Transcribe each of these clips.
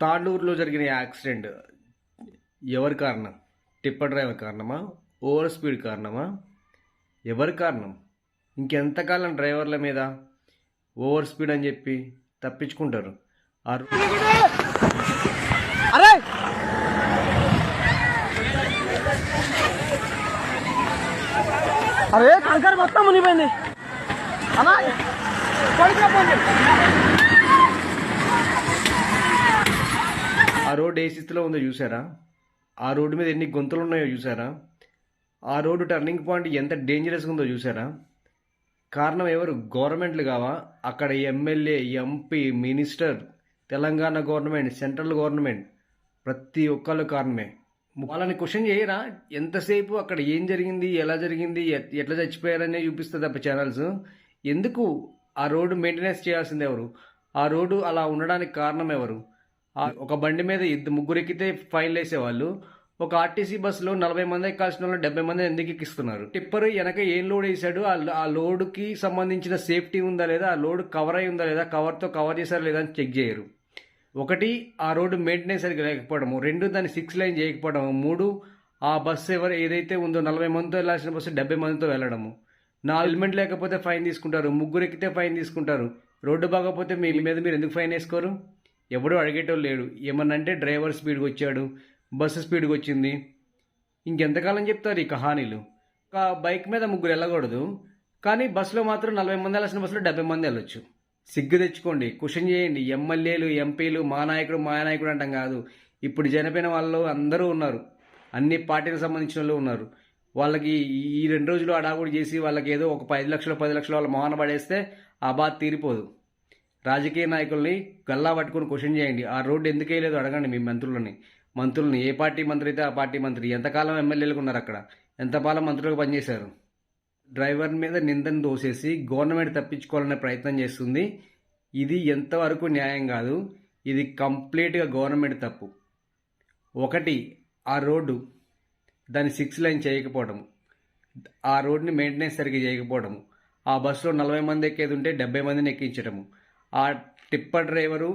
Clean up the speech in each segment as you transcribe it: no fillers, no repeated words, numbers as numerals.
తాండూరులో జరిగిన యాక్సిడెంట్ ఎవరి కారణం? టిప్పర్ డ్రైవర్ కారణమా? ఓవర్ స్పీడ్ కారణమా? ఎవరి కారణం? ఇంకెంతకాలం డ్రైవర్ల మీద ఓవర్ స్పీడ్ అని చెప్పి తప్పించుకుంటారు? అరే అరే కంకర మొత్తం మునిపోయింది అన్నా. ఆ రోడ్డు ఏ స్థితిలో ఉందో చూసారా? ఆ రోడ్డు మీద ఎన్ని గొంతులు ఉన్నాయో చూసారా? ఆ రోడ్డు టర్నింగ్ పాయింట్ ఎంత డేంజరస్గా ఉందో చూసారా? కారణం ఎవరు? గవర్నమెంట్లు కావా? అక్కడ MLA, MP, minister, Telangana government, central government, ప్రతి ఒక్కళ్ళు కారణమే. వాళ్ళని క్వశ్చన్ చేయరా? ఎంతసేపు అక్కడ ఏం జరిగింది, ఎలా జరిగింది, ఎట్లా చచ్చిపోయారనే చూపిస్తుంది తప్ప ఛానల్స్. ఎందుకు ఆ రోడ్డు మెయింటెనెన్స్ చేయాల్సింది ఎవరు? ఆ రోడ్డు అలా ఉండడానికి కారణం ఎవరు? ఒక బండి మీద ముగ్గురు ఎక్కితే ఫైన్లు వేసేవాళ్ళు, ఒక ఆర్టీసీ బస్సులో 40 మంది ఎక్కాల్సిన వాళ్ళు 70 మంది ఎందుకు ఎక్కిస్తున్నారు? టిప్పర్ వెనక ఏం లోడ్ వేసాడు, ఆ లోడ్కి సంబంధించిన సేఫ్టీ ఉందా లేదా, ఆ లోడ్ కవర్ అయి ఉందా లేదా, కవర్తో కవర్ చేశారా లేదా అని చెక్ చేయరు. ఒకటి, ఆ రోడ్డు మెయింటెనెన్స్ సరిగ్గా లేకపోవడము. 2, దాన్ని 6 లైన్ చేయకపోవడము. 3, ఆ బస్సు ఏదైతే ఉందో 40 మందితో వెళ్ళాల్సిన బస్సు 70 మందితో వెళ్ళడము. 4, హెల్మెట్ లేకపోతే ఫైన్ తీసుకుంటారు. ముగ్గురు ఎక్కితే ఫైన్ తీసుకుంటారు. రోడ్డు బాగపోతే మీ మీద మీరు ఎందుకు ఫైన్ వేసుకోరు? ఎవడూ అడిగేటోళ్ళు లేడు. ఏమన్నంటే డ్రైవర్ స్పీడ్గా వచ్చాడు, బస్సు స్పీడ్గా వచ్చింది. ఇంకెంతకాలం చెప్తారు ఈ కహానీలు? ఒక బైక్ మీద ముగ్గురు వెళ్ళకూడదు, కానీ బస్సులో మాత్రం 40 మంది వెళ్ళాల్సిన బస్సులో 70 మంది వెళ్ళొచ్చు. సిగ్గు తెచ్చుకోండి, క్వశ్చన్ చేయండి. ఎమ్మెల్యేలు, ఎంపీలు, మా నాయకుడు అంటాం కాదు. ఇప్పుడు చనిపోయిన వాళ్ళు అందరూ ఉన్నారు, అన్ని పార్టీలకు సంబంధించిన వాళ్ళు ఉన్నారు. వాళ్ళకి ఈ 2 రోజులు అడావుడి చేసి వాళ్ళకి ఏదో ఒక 5 లక్షలు 10 లక్షలు వాళ్ళ మొహన పడేస్తే ఆ బాధ తీరిపోదు. రాజకీయ నాయకుల్ని గల్లా పట్టుకుని క్వశ్చన్ చేయండి. ఆ రోడ్డు ఎందుకు వేయలేదు అడగండి మీ మంత్రులని. ఏ పార్టీ మంత్రి అయితే ఆ పార్టీ మంత్రి. ఎంతకాలం ఎమ్మెల్యేలకు ఉన్నారు అక్కడ, ఎంతకాలం మంత్రులకు పనిచేశారు? డ్రైవర్ మీద నిందను దోసేసి గవర్నమెంట్ తప్పించుకోవాలనే ప్రయత్నం చేస్తుంది. ఇది ఎంతవరకు న్యాయం కాదు. ఇది కంప్లీట్గా గవర్నమెంట్ తప్పు. ఒకటి, ఆ రోడ్డు దాన్ని 6 లైన్ చేయకపోవడం, ఆ రోడ్ని మెయింటెనెన్స్ సరిగ్గా చేయకపోవడము, ఆ బస్సులో 40 మంది ఎక్కేది ఉంటే 70 మందిని ఎక్కించడము, ఆ టిప్పర్ డ్రైవరు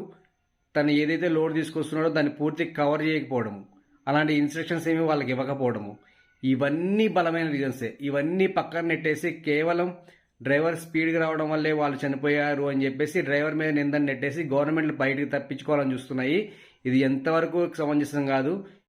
తను ఏదైతే లోడ్ తీసుకొస్తున్నాడో దాన్ని పూర్తి కవర్ చేయకపోవడము, అలాంటి ఇన్స్ట్రక్షన్స్ ఏమి వాళ్ళకి ఇవ్వకపోవడము, ఇవన్నీ బలమైన రీజన్సే. ఇవన్నీ పక్కన నెట్టేసి కేవలం డ్రైవర్ స్పీడ్గా రావడం వల్లే వాళ్ళు చనిపోయారు అని చెప్పేసి డ్రైవర్ మీద నిందని నెట్టేసి గవర్నమెంట్లు బయటకు తప్పించుకోవాలని చూస్తున్నాయి. ఇది ఎంతవరకు సమంజసం కాదు.